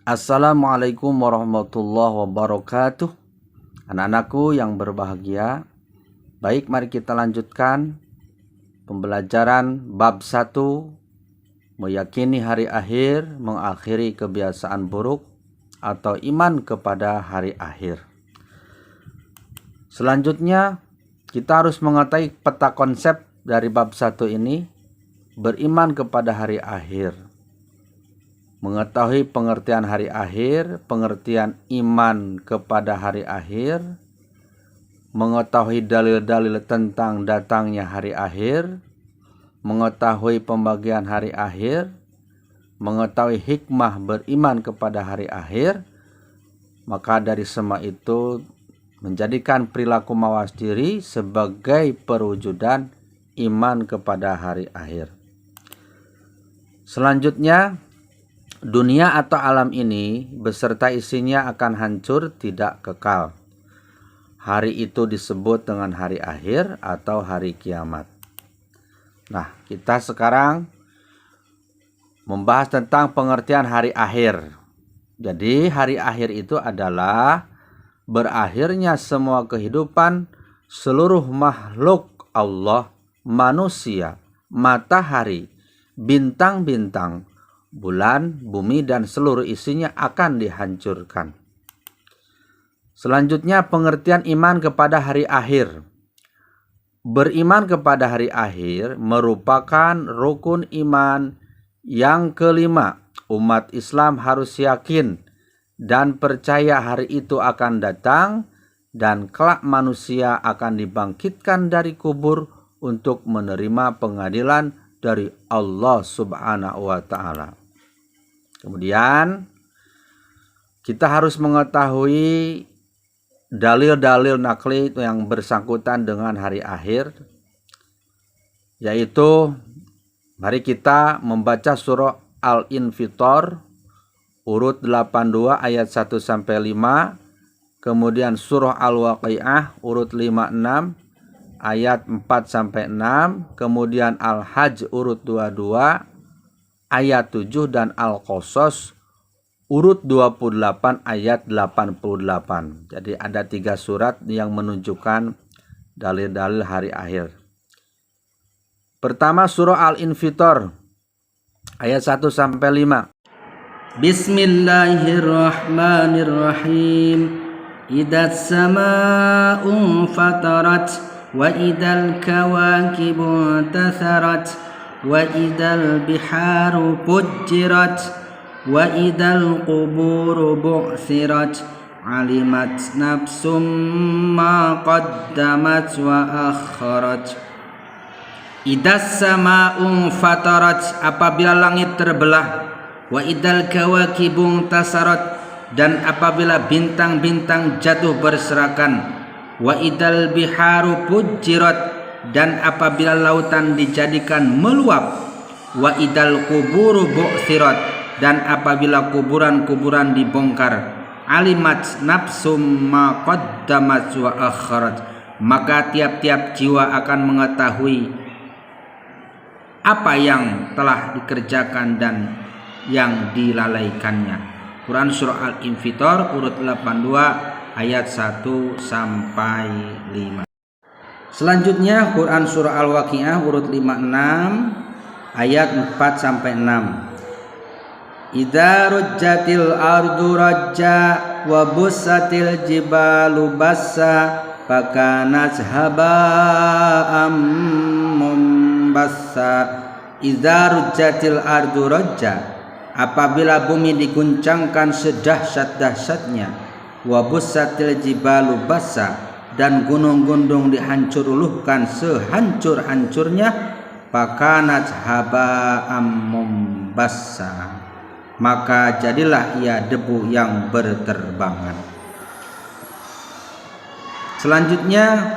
Assalamualaikum warahmatullahi wabarakatuh. Anak-anakku yang berbahagia, baik mari kita lanjutkan pembelajaran bab 1, meyakini hari akhir, mengakhiri kebiasaan buruk atau iman kepada hari akhir. Selanjutnya kita harus mengetahui peta konsep dari bab 1 ini, beriman kepada hari akhir. Mengetahui pengertian hari akhir, pengertian iman kepada hari akhir, mengetahui dalil-dalil tentang datangnya hari akhir, mengetahui pembagian hari akhir, mengetahui hikmah beriman kepada hari akhir. Maka dari semua itu menjadikan perilaku mawas diri sebagai perwujudan iman kepada hari akhir. Selanjutnya, dunia atau alam ini beserta isinya akan hancur, tidak kekal. Hari itu disebut dengan hari akhir atau hari kiamat. Nah, kita sekarang membahas tentang pengertian hari akhir. Jadi, hari akhir itu adalah berakhirnya semua kehidupan seluruh makhluk Allah, manusia, matahari, bintang-bintang, bulan, bumi, dan seluruh isinya akan dihancurkan. Selanjutnya, pengertian iman kepada hari akhir. Beriman kepada hari akhir merupakan rukun iman yang kelima. Umat Islam harus yakin dan percaya hari itu akan datang dan kelak manusia akan dibangkitkan dari kubur untuk menerima pengadilan dari Allah Subhanahu wa ta'ala. Kemudian kita harus mengetahui dalil-dalil nakli yang bersangkutan dengan hari akhir, yaitu mari kita membaca surah Al-Infitor urut 82 ayat 1 sampai 5, kemudian surah Al-Waqiah urut 56 ayat 4 sampai 6, kemudian Al-Hajj urut 22 ayat 7 dan Al-Qasas urut 28 ayat 88. Jadi ada 3 surat yang menunjukkan dalil-dalil hari akhir. Pertama, surah Al-Infitor ayat 1 sampai 5. Bismillahirrahmanirrahim. Idzas samaa'u fatarat wa idzal kawakibu intatharat wa idzal biharu fujjirat wa idzal quburu bu'thirat alimat nafsum ma qaddamat wa akharat. Idzas sama'u fatarat, apabila langit terbelah, wa idzal kawakibu intasarat, dan apabila bintang-bintang jatuh berserakan, wa idzal biharu fujjirat, dan apabila lautan dijadikan meluap, wa idzal quburu bu'thirat, dan apabila kuburan-kuburan dibongkar, alimat nafsum ma qaddamat wa akharat, maka tiap-tiap jiwa akan mengetahui apa yang telah dikerjakan dan yang dilalaikannya. Quran surah Al-Infitor urut 82 ayat 1 sampai 5. Selanjutnya Quran surah Al-Waqiah urut 56 ayat 4 sampai 6. Idza rujjatil ardu rajja wa bussatil jibalu bassa fakanat haba'am mumbassa. Idza rujjatil ardu rajja, apabila bumi diguncangkan sedahsyat-dahsyatnya, wa bussatil jibalu bassa, dan gunung-gunung dihancur-luluhkan sehancur-hancurnya, fakanat haba'am mumbassa, maka jadilah ia debu yang berterbangan. Selanjutnya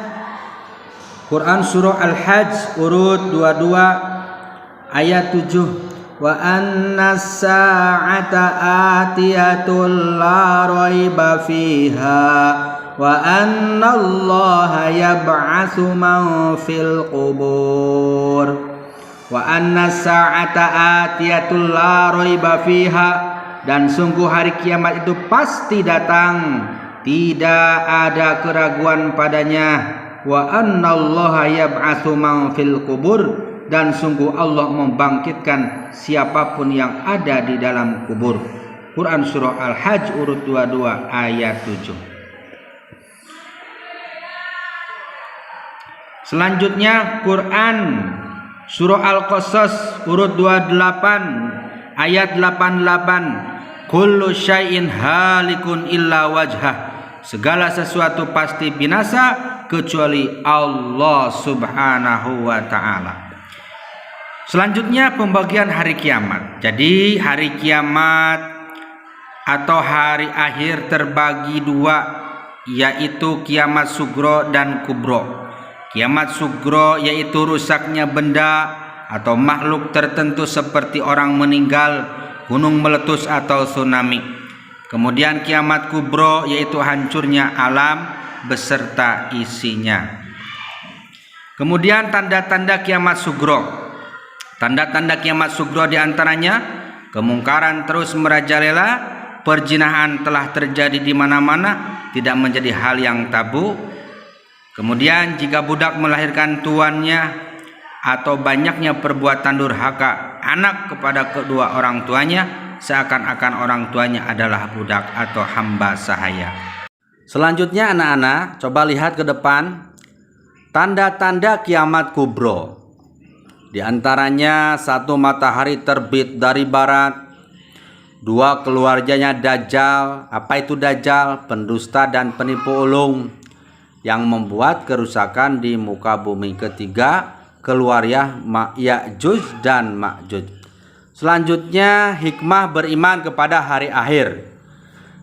Quran surah Al-Hajj urut 22 ayat 7. Wa anna sa'ata atiyatul la raiba fiha wa anna allaha yab'atsu man fil qubur. Wa anna sa'ata atiyatul la raiba fiha, dan sungguh hari kiamat itu pasti datang, tidak ada keraguan padanya. Wa annallaha yab'atsu man fil qubur, dan sungguh Allah membangkitkan siapapun yang ada di dalam kubur. Quran surah Al-Hajj urut 22 ayat 7. Selanjutnya Quran surah Al-Qasas urut 28 ayat 88. Kullu syai'in halikun illa wajhah, segala sesuatu pasti binasa kecuali Allah Subhanahu wa ta'ala. Selanjutnya pembagian hari kiamat. Jadi hari kiamat atau hari akhir terbagi dua, yaitu kiamat sugro dan kubro. Kiamat sugro yaitu rusaknya benda atau makhluk tertentu seperti orang meninggal, gunung meletus atau tsunami. Kemudian kiamat kubro yaitu hancurnya alam beserta isinya. Kemudian tanda-tanda kiamat sugro. Tanda-tanda kiamat sugro diantaranya kemungkaran terus merajalela, perzinahan telah terjadi di mana-mana, tidak menjadi hal yang tabu. Kemudian jika budak melahirkan tuannya, atau banyaknya perbuatan durhaka anak kepada kedua orang tuanya, seakan-akan orang tuanya adalah budak atau hamba sahaya. Selanjutnya anak-anak, coba lihat ke depan. Tanda-tanda kiamat kubro. Di antaranya 1. Matahari terbit dari barat. 2. Keluarganya Dajjal. Apa itu Dajjal? Pendusta dan penipu ulung yang membuat kerusakan di muka bumi. 3. Keluar Ya'juj dan Ma'juj. Selanjutnya hikmah beriman kepada hari akhir.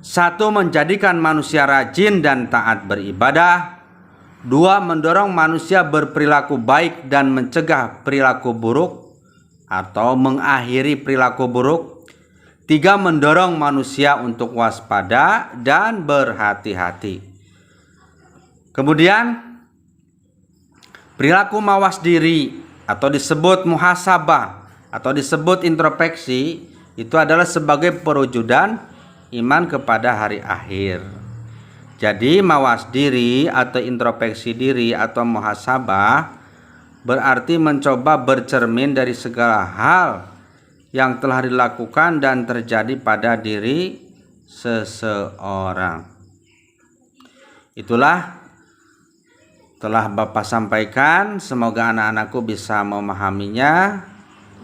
1. Menjadikan manusia rajin dan taat beribadah. 2. Mendorong manusia berperilaku baik dan mencegah perilaku buruk atau mengakhiri perilaku buruk. 3. Mendorong manusia untuk waspada dan berhati-hati. Kemudian perilaku mawas diri atau disebut muhasabah atau disebut introspeksi itu adalah sebagai perwujudan iman kepada hari akhir. Jadi mawas diri atau introspeksi diri atau muhasabah berarti mencoba bercermin dari segala hal yang telah dilakukan dan terjadi pada diri seseorang. Itulah telah Bapak sampaikan, semoga anak-anakku bisa memahaminya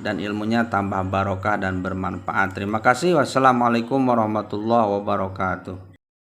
dan ilmunya tambah barokah dan bermanfaat. Terima kasih. Wassalamualaikum warahmatullahi wabarakatuh.